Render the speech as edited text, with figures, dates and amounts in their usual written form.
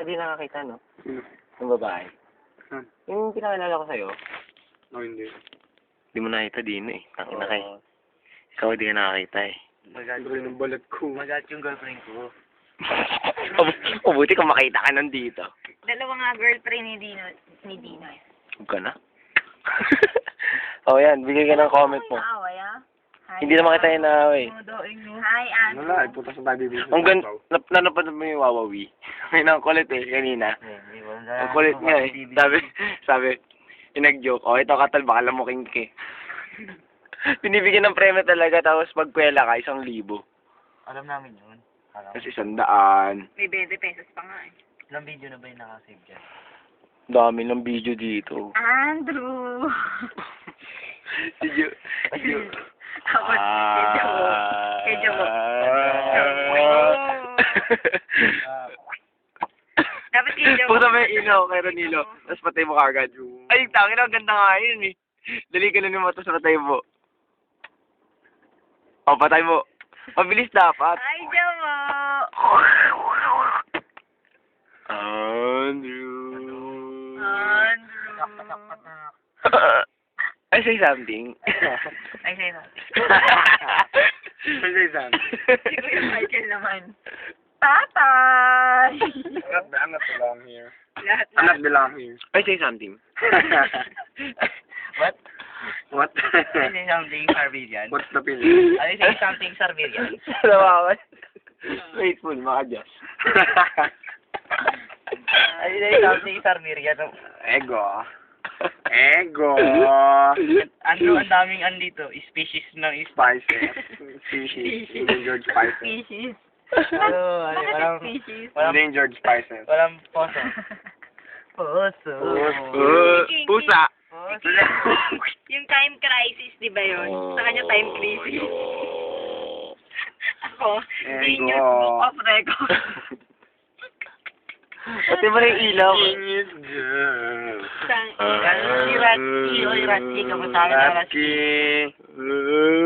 di nakakita, no? Sino? Yung babae. Saan? Yung pinakilala ko sa'yo. No, hindi. Hindi mo nakita din eh. Tangina kay. Ikaw di ka nakakita eh. Bro, ng balat ko. Magat yung girlfriend ko. Mabuti kung makita ka nandito. Dalawa nga girlfriend ni Dino. Huwag ka na. Yan. Bigay ka ng comment mo. Away, ah. Hi, Hindi naman kita inaaway. Hi, Ano Andrew. na, iputas na tayo bibig. Ang ganda. Nanapanood mo yung Wawawi. Ngayon ang kulit eh, kanina. Ang kulit nga eh. Sabi, yung nag-joke, ito katal, baka lamuking ka eh. Binibigyan ng premyo talaga, tapos pagkwela ka, 1,000. Alam namin yun. Tapos 100. May 20 pesos pa nga eh. Ilang video na ba yung nakasave dyan? Dami ng video dito. Andrew! Video. Tapos, kedyo mo. Dapat kedyo mo. Puta may ilaw kay Ronilo. Tapos patay mo kagad. Ay, tangin ang ganda nga yun eh. Dali ka na naman tapos patay mo. Patay mo. Mabilis dapat. Hi, Jomo! Andrew. Andrew! I say something. Ay, say something. Say something. Si Kuya Michael naman. Tatay! I'm not belong here. Lahat I'm not belong here. I say something. What? What? I say something Sarvilian. What's the feeling? I say something Sarvilian. Nawawan. Faithful, mga Diyos. I say something Sarvilian. Ego. Ego. Ano ang daming andito? Species ng Spices. Species. Endangered spices. Species. Ano, Bakit walang, species? Endangered spices. walang poso. Poso. Pusa. Yung time crisis, di ba yun? Sa kanya time crisis. Ako, Genius Book of Records. Pati mo rin ilaw. Genius girl. Sang Si Ratchi, oy Ratchi, kamusta ka na Ratchi? Ratchi.